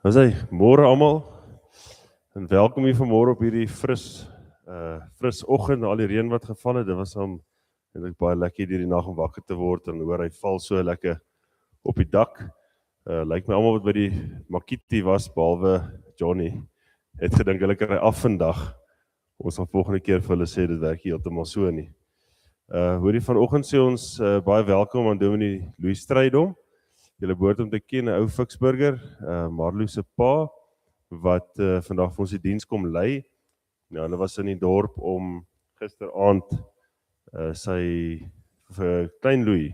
Ons sê, môre almal, en welkom hier vanmôre op hierdie fris oggend, al die reën wat geval het. Dit was eintlik baie lekker hierdie nag om wakker te word en hoor hy val so lekker op die dak. Lyk my almal wat by die Makiti was, behalwe Johnny, het gedink hulle kry af vandag. Ons sal volgende keer vir hulle sê dit werk heeltemal so nie. Hoorie vanoggend sê ons baie welkom aan Dominee Louis Strydom. Julle behoort om te ken, 'n ou Fiksburger, Marlo se pa, wat vandag vir ons die diens kom lei. Nou, hulle was in die dorp om gisteraand sy vir klein Louis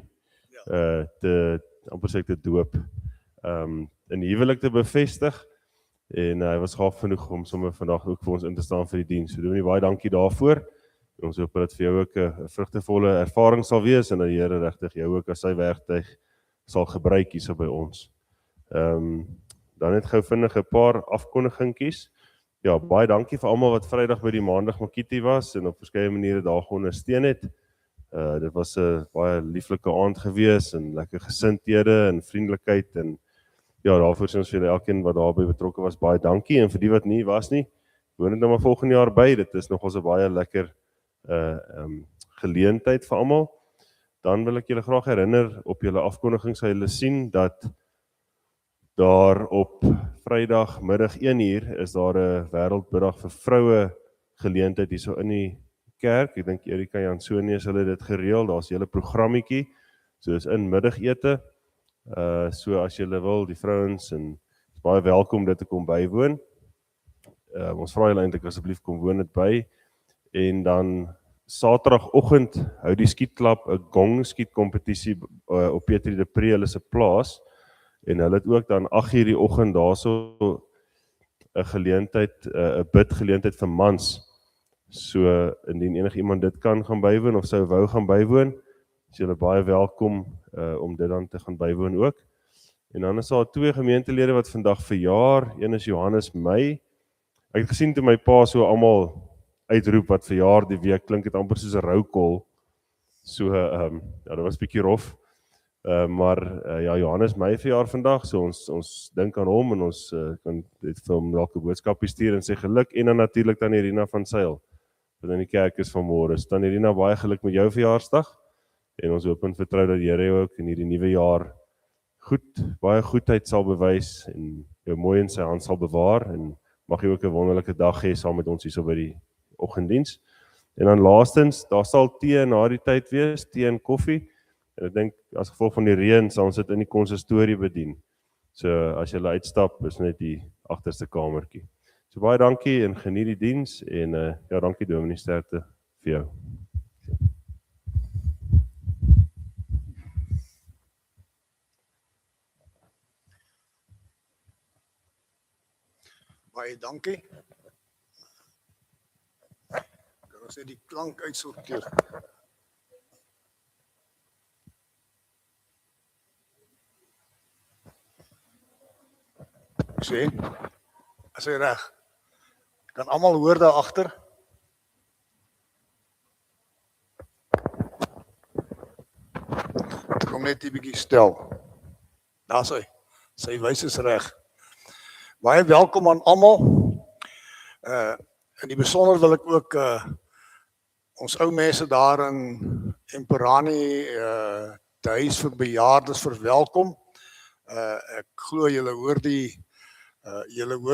amper sê te doop, in die huwelik te bevestig, en hy was gaaf genoeg om sommer vandag ook vir ons in te staan vir die diens. So doen baie dankie daarvoor. Ons hoop dat vir jou ook 'n vrugtevolle ervaring sal wees en dat die Here regtig jou ook as sy werktuig sal gebruik hierso by ons. Dan net gou vinnig 'n paar afkondigingkies. Ja, baie dankie vir almal wat Vrydag by die Maandag Makiti was en op verskeie maniere daar ondersteun het. Dit was 'n baie lieflike aand gewees en lekker gesindhede en vriendelikheid en ja, daarvoor sê ons vir elkeen wat daarbey betrokke was baie dankie, en vir die wat nie was nie, woon dit nou maar volgende jaar by. Dit is nogals 'n baie lekker geleentheid vir almal. Dan wil ek julle graag herinner op julle afkondiging, sal julle sien dat daar op Vrydag middag 1:00 is daar 'n wêreldmiddag vir vroue geleentheid hierso in die kerk. Ek dink Erika Jansonius hulle dit gereël. Daar's 'n hele programmetjie. So is in middagete. So as julle wil, die vrouens, en is baie welkom dit te kom bywoon. Ons vra julle eintlik asseblief kom woon dit by. En dan Saterdagoggend hou die skietklub 'n gong skietkompetisie op Petrie de Pre hulle se plaas, en hulle het ook dan 8:00 die oggend daarso 'n geleentheid, 'n bidgeleentheid vir mans. So indien enigiemand dit kan gaan bywoon of sou wou gaan bywoon, is julle baie welkom om dit dan te gaan bywoon ook. En dan is daar 2 gemeentelede wat vandag verjaar. Een is Johannes May. Ek het gesien toe my pa so almal uitroep wat verjaar die week, klink dit amper soos 'n roukol. So ja, dit was bietjie rof. Maar ja, Johannes May verjaar vandag, so ons dink aan hom en ons kan dit vir hom dalk 'n boodskapie stuur en sê geluk, en dan natuurlik dan Irina van Sail wat in die kerk is vanmôre. So dan Irina, baie geluk met jou verjaarsdag, en ons hoop en vertrou dat die Here jou ook in hierdie nuwe jaar baie goedheid sal bewys en jou mooi in sy hand sal bewaar, en mag jy ook 'n wonderlike dag hê saam met ons hierso by die oggenddiens. En dan laastens, daar sal tee na die tyd wees, tee en koffie. En ek dink as gevolg van die reën sal ons dit in die konsistorie bedien. So as jy uitstap, is net die agterste kamertjie. So baie dankie en geniet die diens, en ja, dankie Dominee, sterkte vir jou. Baie dankie. Kan ons net die klank uitsorteer. Sê, as hy reg. Kan almal hoor daar agter? Ek kom net 'n bietjie stel. Daar's hy. Sy wys is reg. Baie welkom aan almal. In die besonder wil ek ook ons ou mense daar in Emperani te huis vir bejaardes verwelkom. Ek glo julle hoor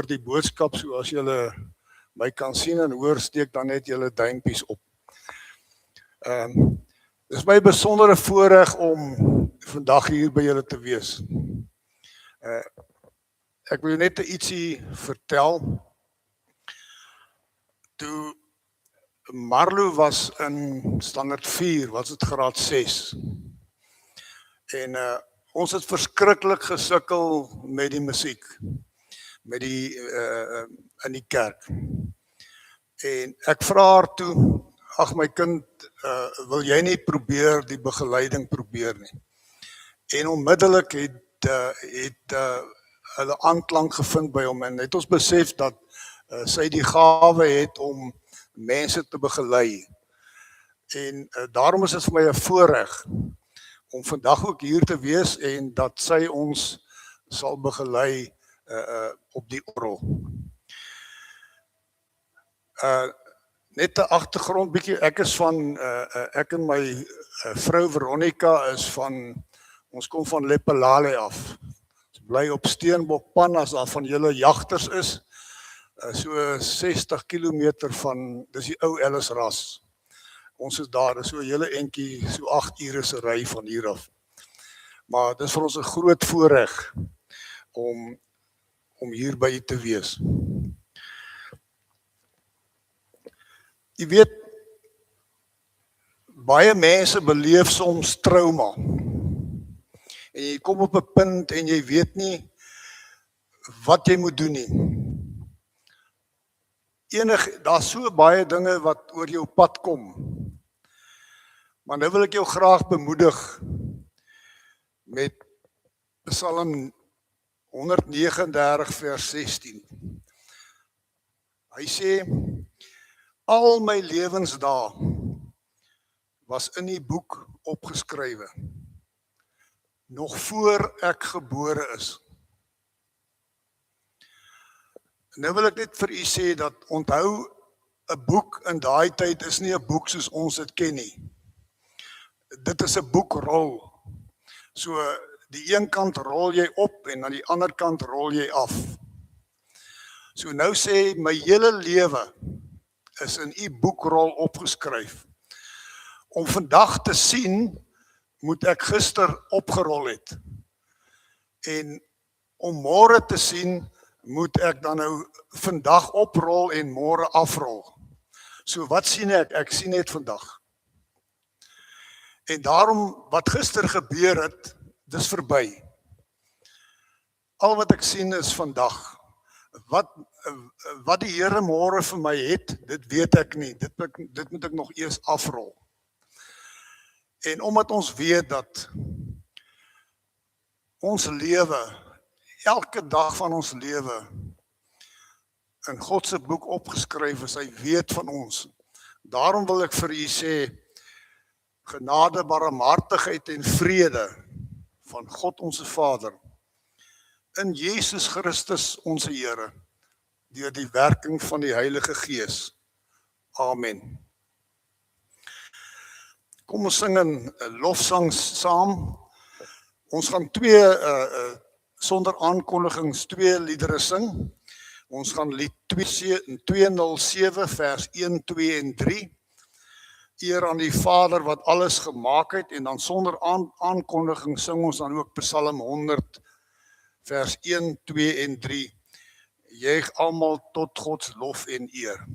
die boodskap, so as julle my kan sien en hoor, steek dan net julle duimpies op. Dis my besondere voorreg om vandag hier by julle te wees. Ek wil net ietsie vertel. Toe Marlo was in standaard 4, was dit graad 6. En ons het verskriklik gesukkel met die musiek, met die in die kerk. En ek vra haar toe, ag my kind, wil jy nie probeer die begeleiding probeer nie? En onmiddellik het hulle aanklank gevind by hom, en het ons besef dat sy die gawe het om mense te begelei. En daarom is dit vir my 'n voorreg om vandag ook hier te wees en dat sy ons sal begelei op die orgel. Net 'n agtergrond bietjie, ek en my vrou Veronica is ons kom van Lepelale af. Ons bly op Steenbokpan, as daar van julle jagters is, so 60 kilometer dis die ou Ellisras. Ons is daar, so 'n hele entjie, so 8 ure se ry van hier af. Maar dis vir ons 'n groot voorreg om hier by u te wees. Jy weet, baie mense beleef soms trauma. En jy kom op 'n punt en jy weet nie wat jy moet doen nie. Daar's so baie dinge wat oor jou pad kom. Maar nou wil ek jou graag bemoedig met Psalm 139 vers 16. Hy sê, al my lewensdae was in die boek opgeskrywe, nog voor ek gebore is. Nou wil ek net vir u sê dat onthou, 'n boek in daai tyd is nie 'n boek soos ons dit ken nie. Dit is 'n boekrol. So die een kant rol jy op en aan die ander kant rol jy af. So nou sê my hele lewe is in u boekrol opgeskryf. Om vandag te sien, moet ek gister opgerol het. En om môre te sien, moet ek dan nou vandag oprol en môre afrol. So wat sien ek? Ek sien net vandag. En daarom, wat gister gebeur het, dis verby. Al wat ek sien is vandag. Wat die Here môre vir my het, dit weet ek nie. Dit moet ek nog eers afrol. En omdat ons weet dat ons lewe, elke dag van ons lewe, in God se boek opgeskryf is, hy weet van ons. Daarom wil ek vir u sê, genade, barmhartigheid en vrede van God onze Vader, in Jesus Christus onze Here, deur die werking van die Heilige Gees. Amen. Kom ons sing 'n lofsang saam. Ons gaan sonder aankondigings 2 liedere sing. Ons gaan lied 207 vers 1, 2 en 3. Eer aan die Vader wat alles gemaak het, en dan sonder aankondiging sing ons dan ook Psalm 100 vers 1, 2 en 3. Juig almal tot Gods lof en eer.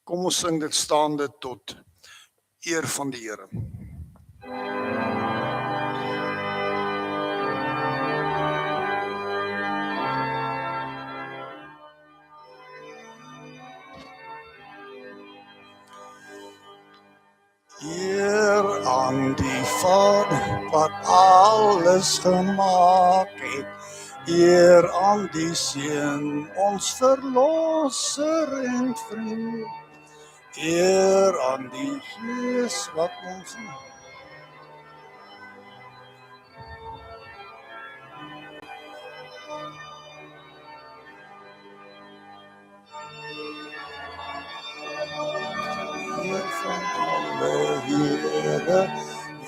Kom ons sing dit staande tot eer van die Here. Eer aan die Vader wat alles gemaak het. Eer aan die Seun, ons verlosser en vriend. Eer aan die Gees wat ons Heer van alle Here,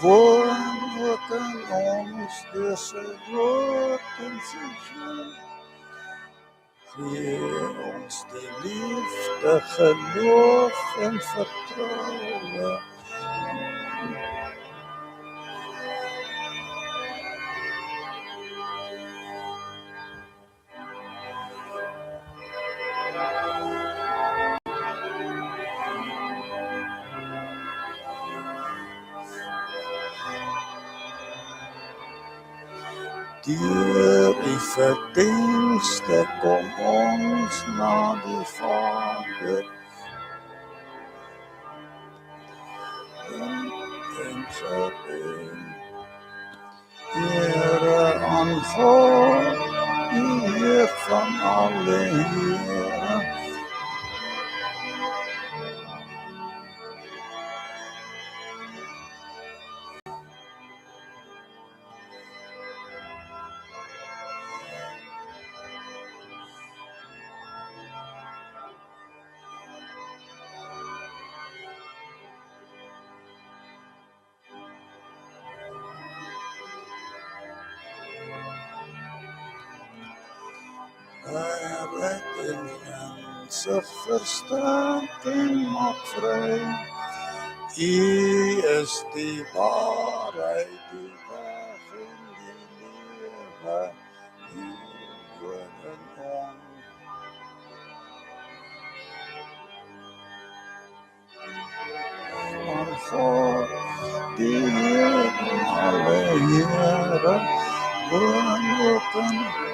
woon ook in ons, dus sy woord en sy gees. Gee ons die liefde, geloof en vertroue. Deur die verdienste kom ons na die Vader. En gedenk, Here aan God, die Heer van alle Here. Hy red en sy verstand en maak vry. U is die waarheid, die weg en die lewe. U woon in ons. Maar God, die Heer, alle Here, woon ook in ons.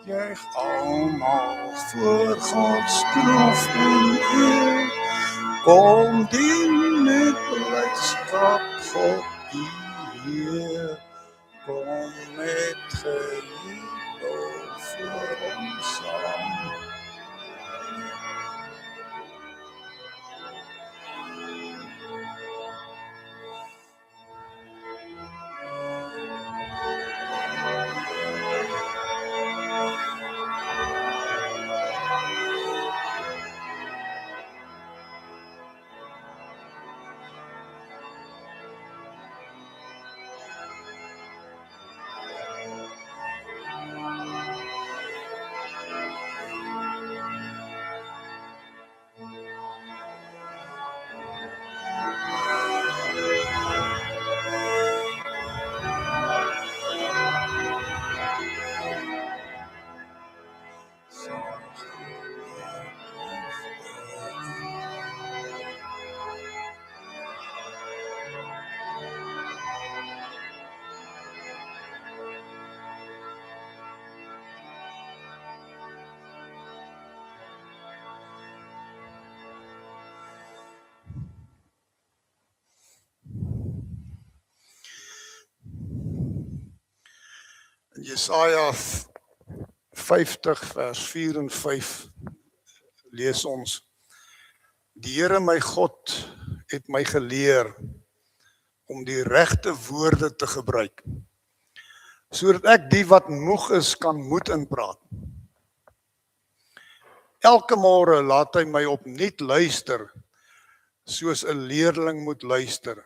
Juig almal voor Gods troon en eer. Kom dien met blydskap God die Heer. Kom met gejubel voor hom saam. In Jesaja 50 vers 4 en 5 lees ons: Die Here my God het my geleer om die regte woorde te gebruik, sodat ek die wat moeg is kan moed inpraat. Elke môre laat hy my opnuut luister, soos 'n leerling moet luister.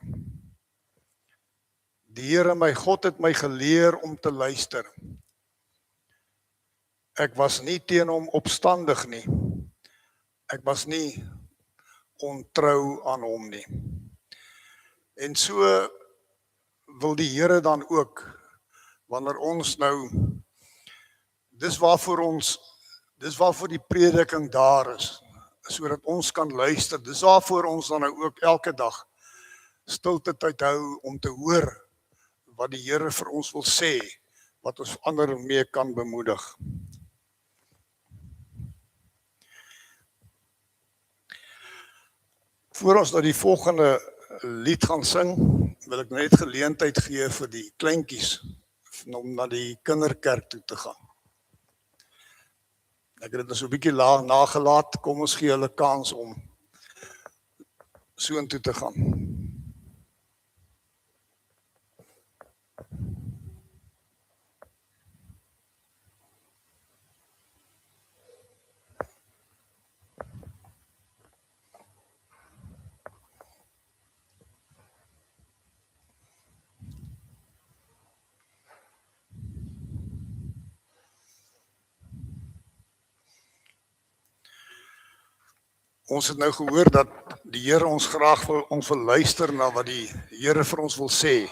Die Here my God het my geleer om te luister. Ek was nie teen hom opstandig nie. Ek was nie ontrou aan hom nie. En so wil die Here dan ook, wanneer ons nou, dis waarvoor die prediking daar is, sodat ons kan luister. Dis waarvoor ons dan nou ook elke dag stilte tyd hou om te hoor wat die Here vir ons wil sê, wat ons ander mee kan bemoedig. Voor ons na die volgende lied gaan sing, wil ek net geleentheid gee vir die kleintjies om na die kinderkerk toe te gaan. Ek het dit so 'n bietjie laag nagelaat, kom ons gee hulle kans om soontoe te gaan. Ons het nou gehoor dat die Here ons graag wil luister na wat die Here vir ons wil sê.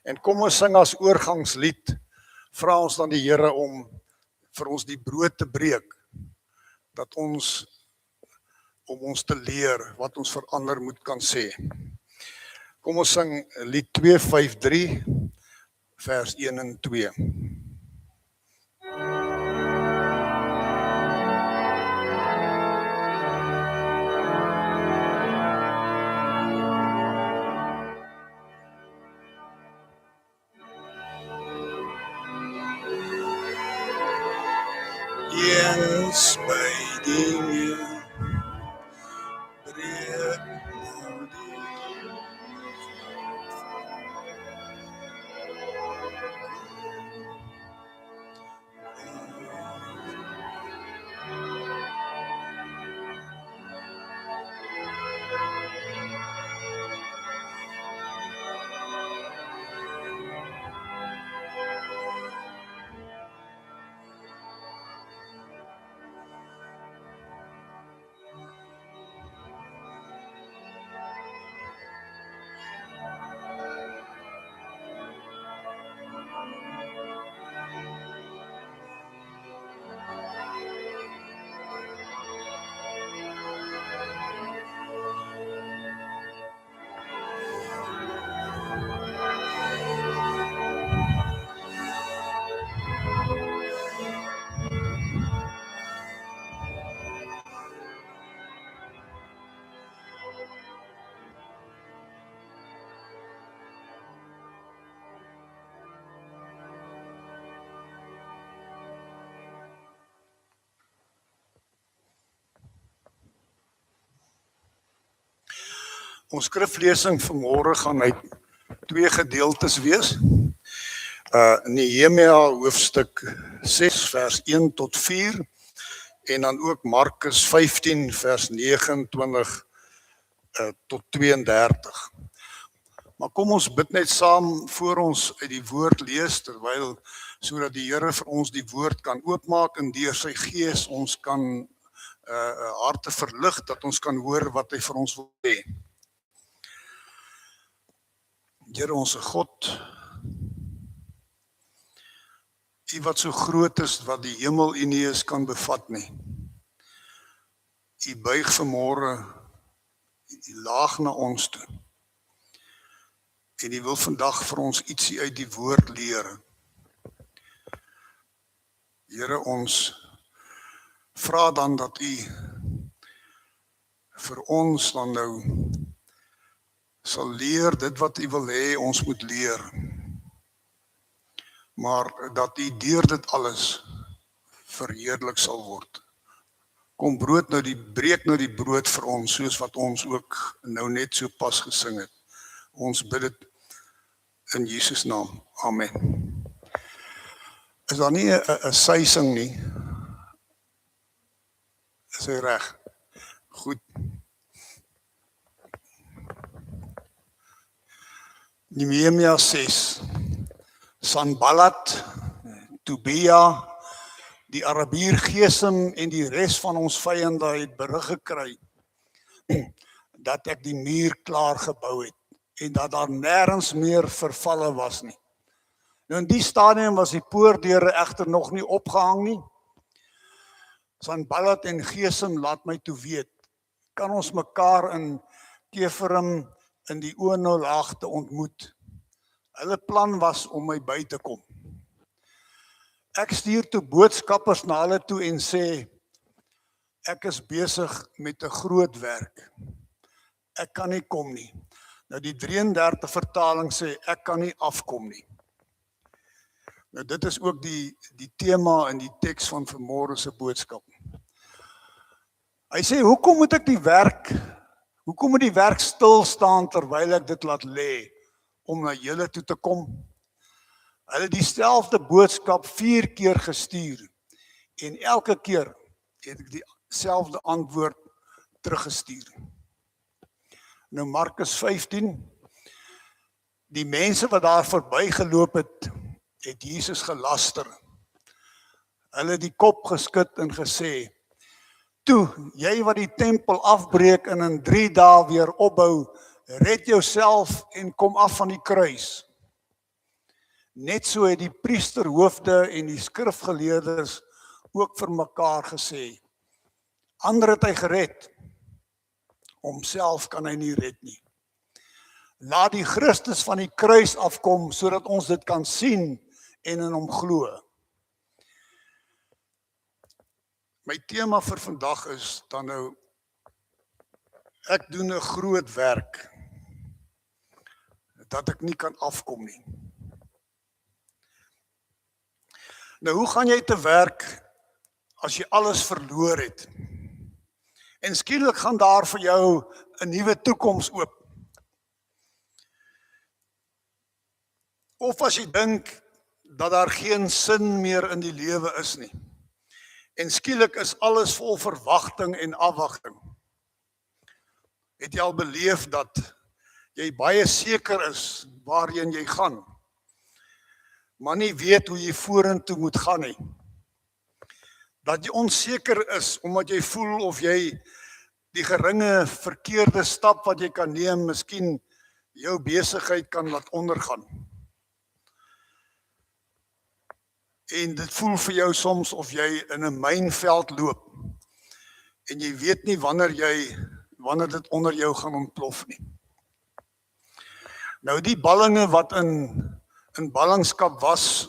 En kom ons sing as oorgangslied, vra ons dan die Here om vir ons die brood te breek, om ons te leer wat ons vir ander moet kan sê. Kom ons sing lied 253 vers 1 en 2. eens by die meer, breek nou die Ons skriflesing vanmôre gaan uit 2 gedeeltes wees. Nehemia hoofstuk 6 vers 1 tot 4 en dan ook Markus 15 vers 29 tot 32. Maar kom ons bid net saam voor ons uit die woord lees, terwyl sodat die Here vir ons die woord kan oopmaak en deur sy gees ons kan harte verlig, dat ons kan hoor wat hy vir ons wil hê. Here onse God, U wat so groot is wat die hemel U nie eens kan bevat nie. U buig vanmôre U laag na ons toe. En U wil vandag vir ons ietsie uit die woord leer. Here, ons vra dan dat U vir ons dan nou sal leer dit wat U wil hê ons moet leer. Maar dat U deur dit alles verheerlik sal word. Kom breek nou die brood vir ons, soos wat ons ook nou net so pas gesing het. Ons bid dit in Jesus naam. Amen. Is daar nie 'n suising nie? Is hy reg? Goed. Nehemia 6. Sanballat, Tobia, die Arabier Gesem en die res van ons vyande het berig gekry dat ek die muur klaar gebou het en dat daar nêrens meer vervalle was nie. Nou in die stadium was die poortdeure egter nog nie opgehang nie. Sanballat en Gesem laat my toe weet, kan ons mekaar in Keferim in die Oonolaag te ontmoet. Hulle plan was om my by te kom. Ek stuur toe boodskappers na hulle toe en sê, ek is besig met 'n groot werk. Ek kan nie kom nie. Nou die 33 vertaling sê, ek kan nie afkom nie. Nou dit is ook die tema in die teks van vanmôre se boodskap. Hy sê, hoekom moet die werk stil staan terwyl ek dit laat lê om na julle toe te kom? Hulle het dieselfde boodskap 4 keer gestuur en elke keer het ek dieselfde antwoord teruggestuur. Nou Markus 15, die mense wat daar verbygeloop het, het Jesus gelaster. Hulle het die kop geskud en gesê, toe, jy wat die tempel afbreek en in 3 dae weer opbou, red jouself en kom af van die kruis. Net so het die priesterhoofde en die skrifgeleerdes ook vir mekaar gesê. Ander het hy gered, homself kan hy nie red nie. Laat die Christus van die kruis afkom, sodat ons dit kan sien en in hom glo. My tema vir vandag is dan nou, ek doen 'n groot werk, dat ek nie kan afkom nie. Nou hoe gaan jy te werk as jy alles verloor het. En skielik gaan daar vir jou 'n nuwe toekoms oop. Of as jy dink dat daar geen sin meer in die lewe is nie. En skielik is alles vol verwagting en afwagting. Het jy al beleef dat jy baie seker is waarheen jy gaan, maar nie weet hoe jy vorentoe moet gaan nie. Dat jy onseker is omdat jy voel of jy die geringe verkeerde stap wat jy kan neem, miskien jou besigheid kan laat ondergaan. En dit voel vir jou soms of jy in 'n mynveld loop en jy weet nie wanneer dit onder jou gaan ontplof nie. Nou die ballinge wat in ballingskap was,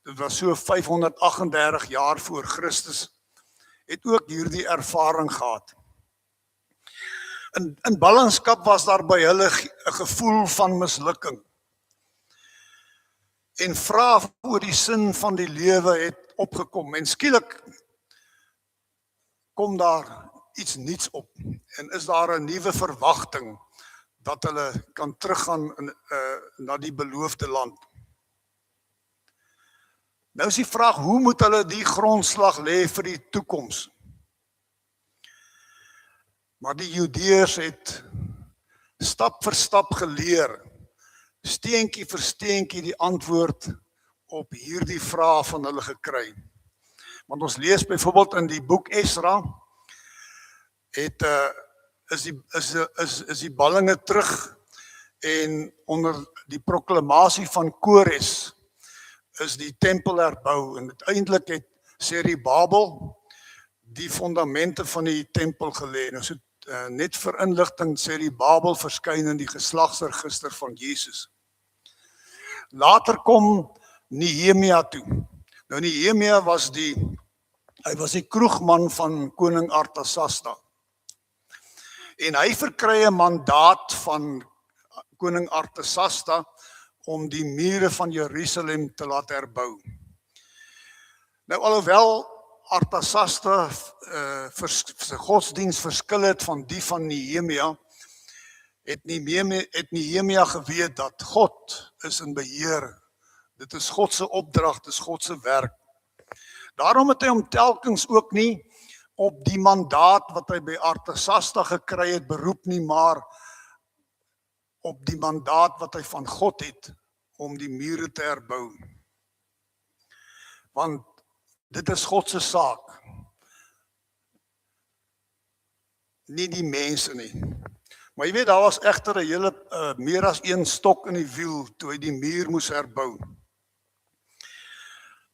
dit was so 538 jaar voor Christus, het ook hierdie ervaring gehad. In ballingskap was daar by hulle 'n gevoel van mislukking. En vrae oor die sin van die lewe het opgekom. En skielik kom daar iets nuuts op. En is daar 'n nuwe verwagting dat hulle kan teruggaan na die beloofde land. Nou is die vraag, hoe moet hulle die grondslag lê vir die toekoms? Maar die Judeërs het stap vir stap geleer, steentjie vir steentjie die antwoord op hierdie vraag van hulle gekry. Want ons lees byvoorbeeld in die boek Esra, is die ballinge terug en onder die proklamasie van Kores is die tempel herbou en uiteindelik het Zerubabel die fondamente van die tempel gelê. Nou so net vir inligting, Zerubabel verskyn in die geslagsregister van Jesus. Later kom Nehemia toe. Nou Nehemia was die kroegman van koning Artasasta. En hy verkry 'n mandaat van koning Artasasta om die mure van Jerusalem te laat herbou. Nou alhoewel Artasasta sy godsdiens verskil het van die van Nehemia, het Nehemia geweet dat God is in beheer. Dit is God se opdrag, dit is God se werk. Daarom het hy hom telkens ook nie op die mandaat wat hy by Artasasta gekry het beroep nie, maar op die mandaat wat hy van God het om die mure te herbou. Want dit is God se saak. Nie die mense nie. Maar jy weet, daar was egter 'n hele meer as een stok in die wiel toe hy die muur moes herbou.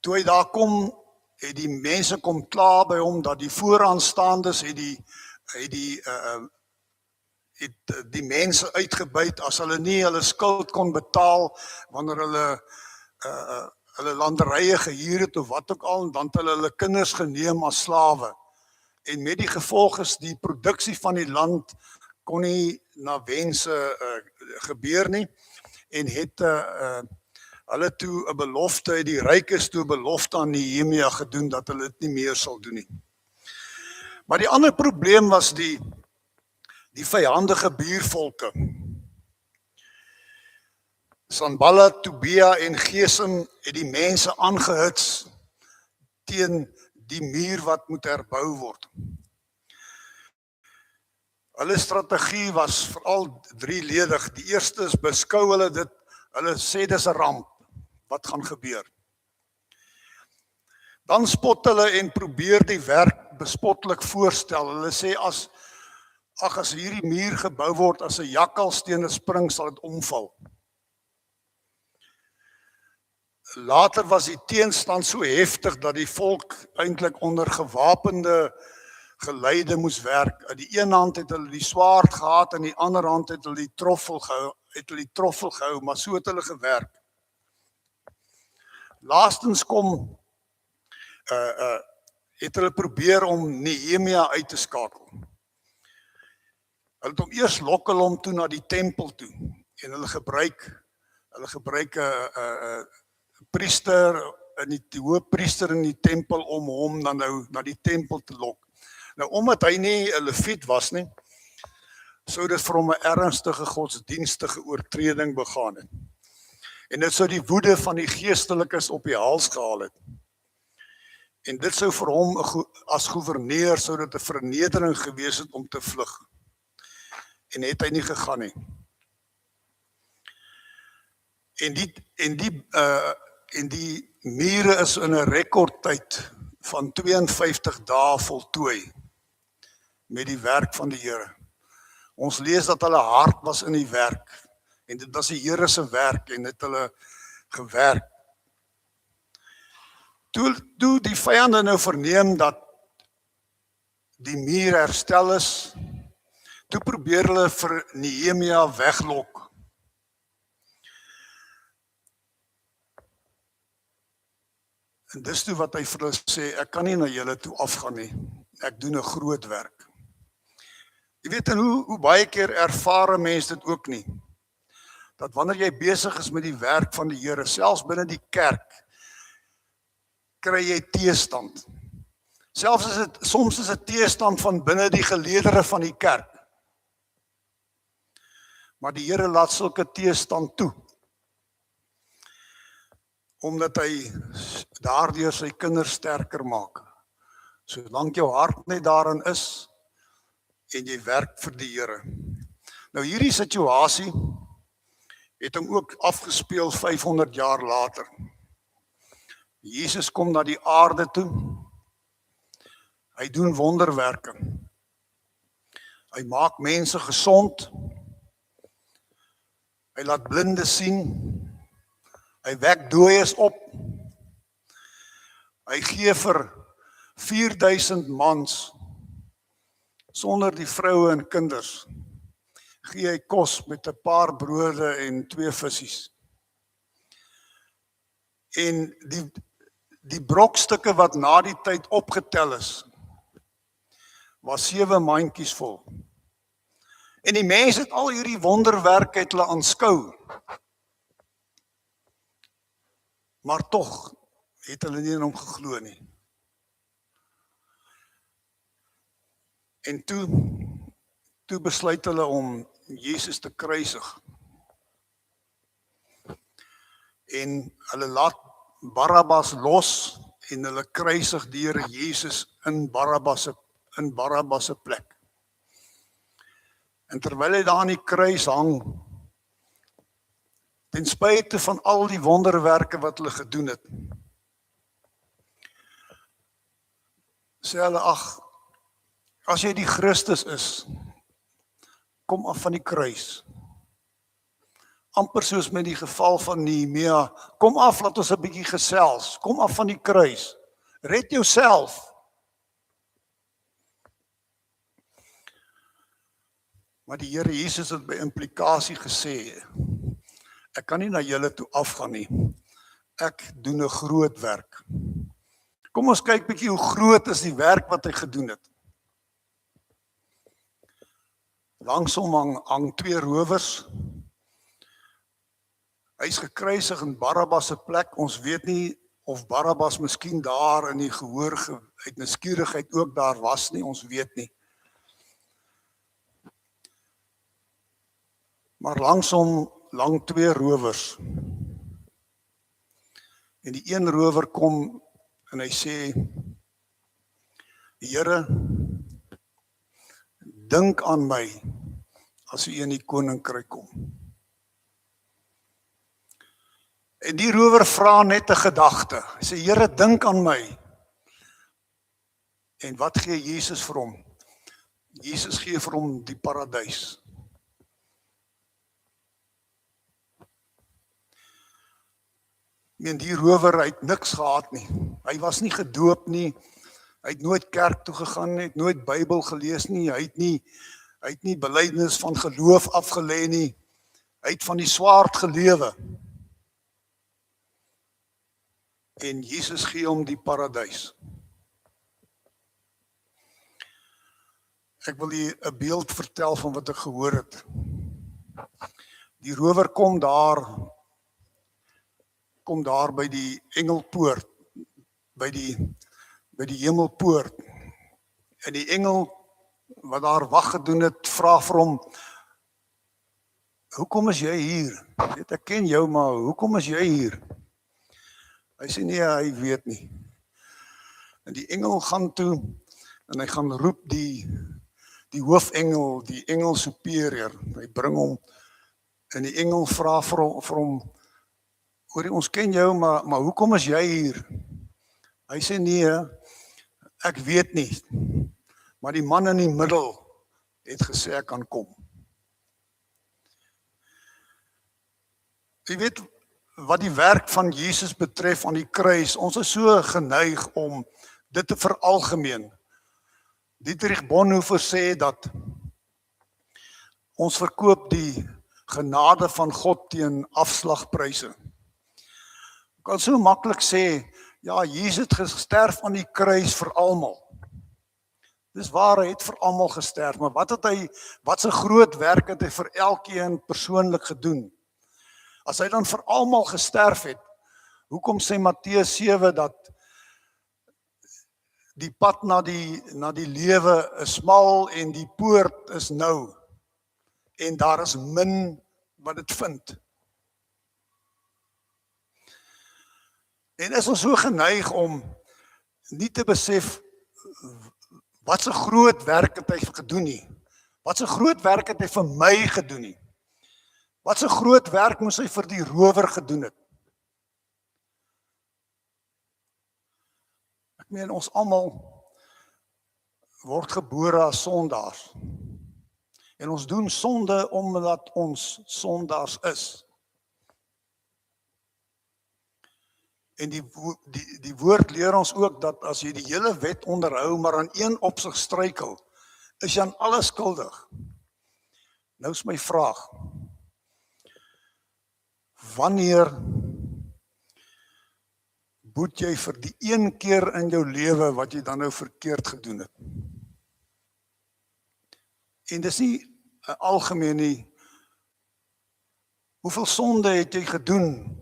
Toe hy daar kom, het die mense kom kla by hom dat die vooraanstaandes het die mense uitgebuit as hulle nie hulle skuld kon betaal wanneer hulle landerye gehuur het of wat ook al, en dan het hulle kinders geneem as slawe. En met die gevolg is die produksie van die land kon nie na wense gebeur nie, en het hulle toe 'n belofte, die rykes toe 'n belofte aan Nehemia gedoen dat hulle dit nie meer sal doen nie. Maar die ander probleem was die vyandige buurvolke. Sanballat, Tobia en Gesem het die mense aangehits teen die muur wat moet herbou word. Hulle strategie was veral drieledig. Die eerste is beskou hulle dit, hulle sê dis 'n ramp, wat gaan gebeur. Dan spot hulle en probeer die werk bespottelik voorstel. Hulle sê as hierdie muur gebou word, as 'n jakkals teen 'n spring, sal dit omval. Later was die teenstand so heftig dat die volk eintlik onder gewapende geleide moes werk. Aan die een hand het hulle die swaard gehad, en die ander hand het hulle die troffel gehou, maar so het hulle gewerk. Laastens het hulle probeer om Nehemia uit te skakel. Hulle het hom eers lokkel hom toe na die tempel toe, en hulle gebruik 'n priester die hoëpriester in die tempel om hom dan nou na die tempel te lok. Nou omdat hy nie 'n leviet was nie, sou dit vir hom 'n ernstige godsdienstige oortreding begaan het. En dit sou die woede van die geestelikes op die hals gehaal het. En dit sou vir hom as gouverneur sou dit 'n vernedering gewees het om te vlug. En het hy nie gegaan nie. En die mure is in 'n rekordtyd van 52 dae voltooi met die werk van die Here. Ons lees dat hulle hard was in die werk en dit was die Here se werk en het hulle gewerk. Toe die vyande nou verneem dat die muur herstel is, toe probeer hulle vir Nehemia weglok. En dis toe wat hy vir hulle sê, ek kan nie na julle toe afgaan nie, ek doen 'n groot werk. Jy weet, en hoe baie keer ervare mense dit ook nie, dat wanneer jy besig is met die werk van die Here, selfs binne die kerk, kry jy teestand. Soms is dit teestand van binne die geleedere van die kerk. Maar die Here laat sulke teestand toe, omdat hy daardeur sy kinders sterker maak. Solank jou hart net daarin is, en jy werk vir die Here. Nou hierdie situasie het hom ook afgespeel 500 jaar later. Jesus kom na die aarde toe, hy doen wonderwerke. Hy maak mense gesond, hy laat blinde sien, hy wek dooies op, hy gee vir 4000 mans, sonder die vroue en kinders, gee hy kos met 'n paar brode en 2 visse. En die brokstukke wat na die tyd opgetel is, was 7 mandjies vol. En die mense het al hierdie wonderwerke het hulle aanskou. Maar tog het hulle nie in hom geglo nie. En toe besluit hulle om Jesus te kruisig. En hulle laat Barabbas los en hulle kruisig die Here Jesus in Barabbas se plek. En terwyl hy daar aan die kruis hang, ten spyte van al die wonderwerke wat hulle gedoen het, sê hulle, ag, as jy die Christus is, kom af van die kruis. Amper soos met die geval van Nehemia, kom af, laat ons 'n bietjie gesels, kom af van die kruis, red jouself. Maar die Here Jesus het by implikasie gesê, ek kan nie na julle toe afgaan nie, ek doen 'n groot werk. Kom ons kyk bietjie hoe groot is die werk wat hy gedoen het. Langs hom hang 2 rowers. Hy is gekruisig in Barabbas se plek. Ons weet nie of Barabbas miskien daar in die gehoor uit nuuskierigheid ook daar was nie, ons weet nie. Maar langs hom lang 2 rowers. En die een rower kom en hy sê, Here, dink aan my as u in die koninkryk kom. En die rower vra net 'n gedagte. Hy sê, Here, dink aan my. En wat gee Jesus vir hom? Jesus gee vir hom die paradys. En die rower, hy het niks gehad nie. Hy was nie gedoop nie. Hy het nooit kerk toe gegaan nie, het nooit Bybel gelees nie, hy het nie belydenis van geloof afgelê nie. Hy het van die swaard gelewe. En Jesus gee hom die paradys. Ek wil u 'n beeld vertel van wat ek gehoor het. Die rower kom daar by die Engelpoort. by die hemelpoort. En die engel wat daar wag gedoen het, vra vir hom, hoekom is jy hier? Weet, ek ken jou, maar hoekom is jy hier? Hy sê nee, hy weet nie. En die engel gaan toe, en hy gaan roep die hoofengel, die engel superior, hy bring hom, en die engel vra vir hom, hoor, ons ken jou, maar hoekom is jy hier? Hy sê nee, ek weet nie, maar die man in die middel het gesê ek kan kom. Jy weet, wat die werk van Jesus betref aan die kruis, ons is so geneig om dit te veralgemeen. Dietrich Bonhoeffer sê dat ons verkoop die genade van God teen afslagpryse. Ek kan so maklik sê, ja, Jesus het gesterf aan die kruis vir almal. Dis waar, hy het vir almal gesterf, maar wat 'n groot werk het hy vir elkeen persoonlik gedoen? As hy dan vir almal gesterf het, hoekom sê Matteus 7 dat die pad na die lewe is smal en die poort is nou en daar is min wat dit vind? En is ons so geneig om nie te besef wat 'n groot werk het hy gedoen nie. Wat 'n groot werk het hy vir my gedoen nie. Wat 'n groot werk moes hy vir die rower gedoen het. Ek meen, ons almal word gebore as sondaars. En ons doen sonde omdat ons sondaars is. En die woord leer ons ook dat as jy die hele wet onderhou, maar aan een opsig struikel, is jy aan alles skuldig. Nou is my vraag, wanneer boet jy vir die een keer in jou lewe wat jy dan nou verkeerd gedoen het? En dis nie algemeen nie. Hoeveel sonde het jy gedoen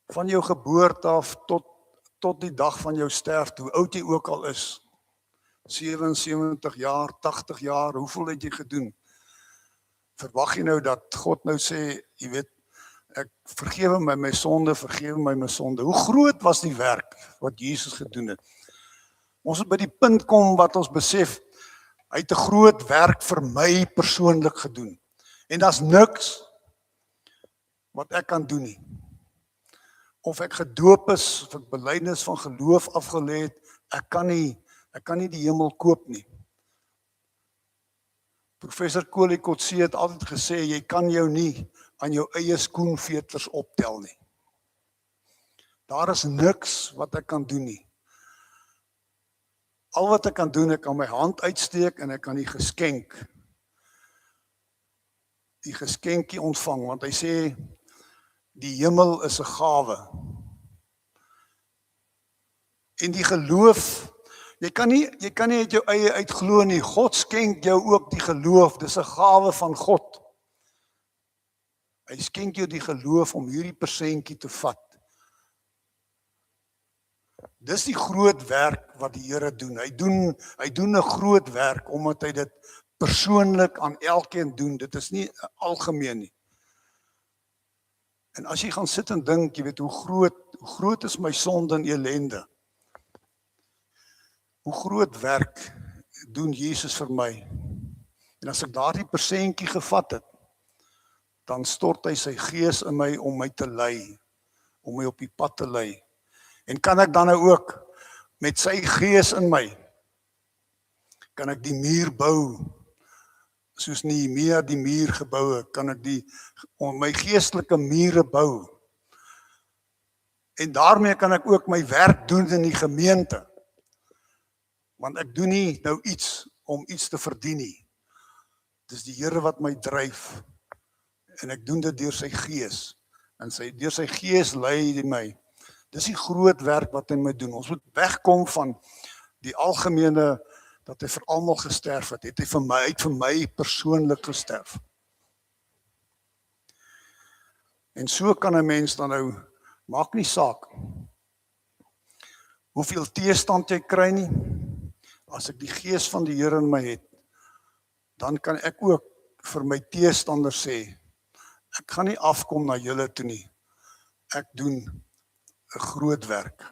van jou geboorte af tot die dag van jou sterfte, hoe oud jy ook al is? 77 jaar, 80 jaar, hoeveel het jy gedoen? Verwag jy nou dat God nou sê, jy weet, ek vergewe my sonde, vergewe my sonde. Hoe groot was die werk wat Jesus gedoen het? Ons moet by die punt kom wat ons besef, hy het 'n groot werk vir my persoonlik gedoen. En daar's niks wat ek kan doen nie. Of ek gedoop is, of ek belydenis van geloof afgelê het, ek kan nie die hemel koop nie. Professor Koli Kotse het altyd gesê, jy kan jou nie aan jou eie skoenveters optel nie. Daar is niks wat ek kan doen nie. Al wat ek kan doen, ek kan my hand uitsteek en ek kan die geskenkie ontvang, want hy sê, die hemel is 'n gawe. En die geloof, jy kan nie uit jou eie uitglo nie. God skenk jou ook die geloof, dis 'n gawe van God. Hy skenk jou die geloof om hierdie persentjie te vat. Dis die groot werk wat die Here doen. Hy doen 'n groot werk omdat hy dit persoonlik aan elkeen doen. Dit is nie algemeen nie. En as jy gaan sit en dink, jy weet, hoe groot is my sonde en ellende? Hoe groot werk doen Jesus vir my? En as ek daardie persentjie gevat het, dan stort hy sy gees in my om my te lei, om my op die pad te lei. En kan ek dan nou ook met sy gees in my, kan ek die muur bou, soos Nehemia die muur gebou het, kan ek my geestelike mure bou. En daarmee kan ek ook my werk doen in die gemeente. Want ek doen nie nou iets om iets te verdien nie. Dis die Here wat my dryf. En ek doen dit deur sy gees. En deur sy gees lei hy my. Dis die groot werk wat hy moet doen. Ons moet wegkom van die algemene dat hy vir almal gesterf het. Het hy vir my persoonlik gesterf. En so kan 'n mens dan nou, maak nie saak hoeveel teestand jy kry nie. As ek die gees van die Here in my het, dan kan ek ook vir my teestanders sê, ek gaan nie afkom na julle toe nie. Ek doen 'n groot werk.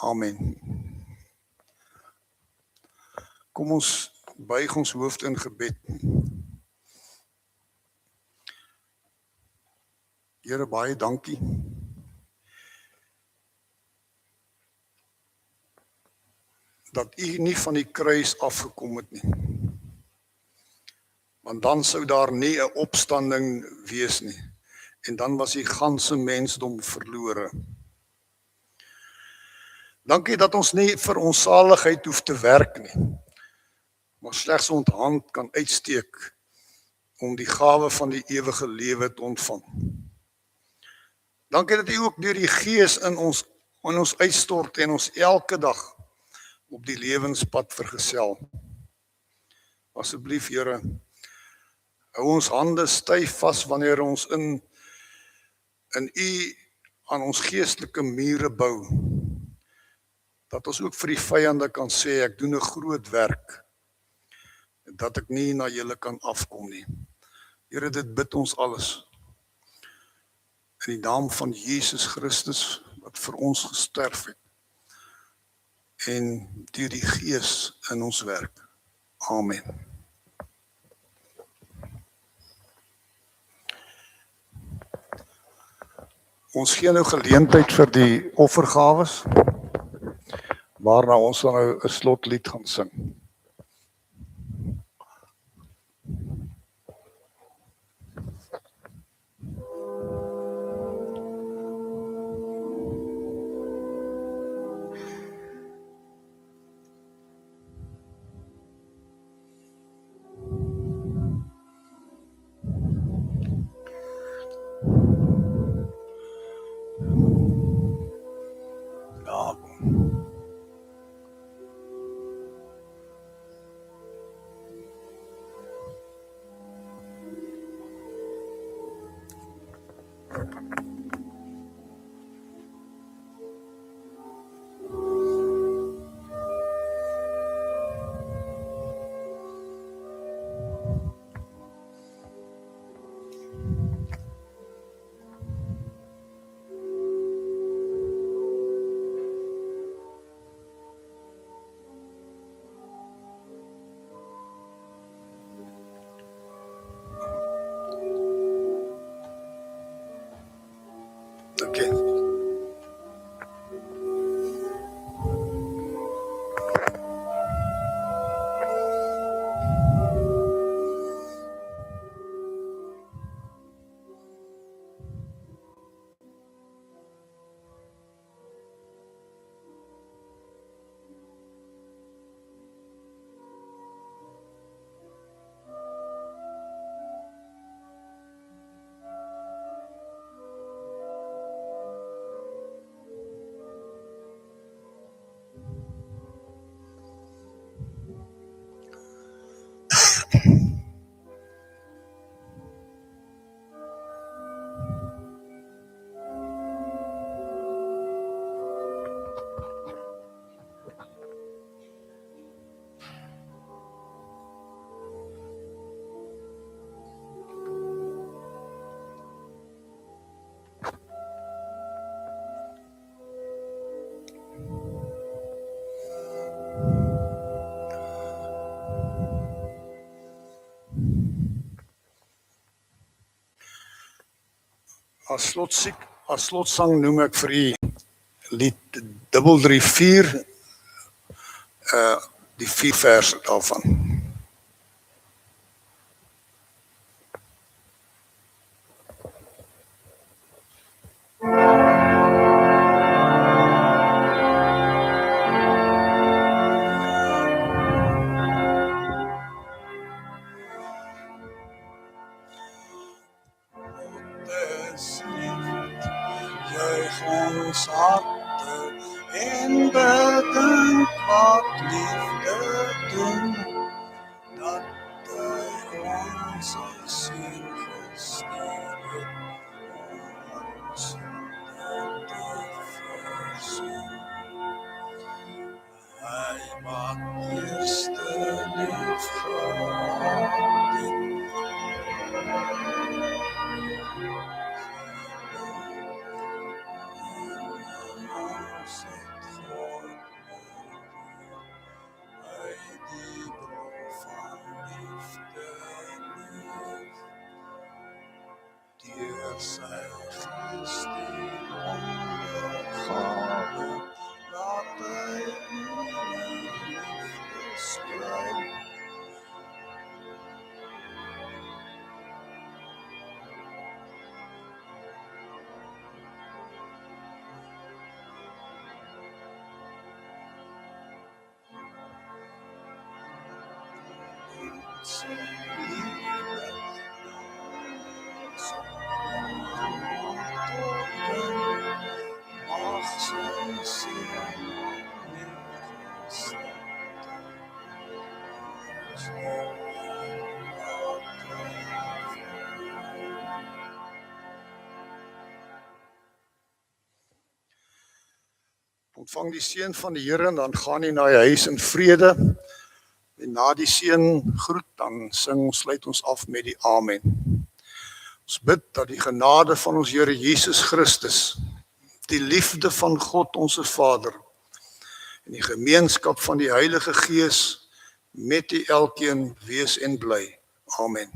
Amen. Kom ons buig ons hoofd in gebed. Here, baie dankie. Dat u nie van die kruis afgekom het nie. Want dan sou daar nie 'n opstanding wees nie. En dan was die ganse mensdom verlore. Dankie dat ons nie vir ons saligheid hoef te werk nie, maar slegs ons hand kan uitsteek om die gawe van die ewige lewe te ontvang. Dankie dat u ook deur die Gees in ons uitstort en ons elke dag op die lewenspad vergesel. Asseblief, Here, hou ons hande styf vas wanneer ons in u aan ons geestelike mure bou, dat ons ook vir die vyande kan sê, ek doen 'n groot werk, dat ek nie na julle kan afkom nie. Here, dit bid ons alles, in die naam van Jesus Christus, wat vir ons gesterf het, en deur die Gees in ons werk. Amen. Ons gee nou geleentheid vir die offergawes, waarna ons dan nou 'n slotlied gaan sing. Ja, okay. As slotsang noem ek vir u lied 334, die 4 verse daarvan. Juich ons harte en bedink wat liefde doen, dat hy ons seën gestuur het om ons te verzoenen. Wat eerste lief gehad het. Ons het God hy die bron van liefde leef. Deur sy gees die ondergawe, laat hy liefde sprei. Sy liefde mag sy seën ontvang die seën van die Here en dan gaan jy na die huis in vrede. En na die seën groet, dan sluit ons af met die amen. Ons bid dat die genade van ons Here Jesus Christus, die liefde van God onze Vader en die gemeenskap van die Heilige Gees met die elkeen wees en bly. Amen.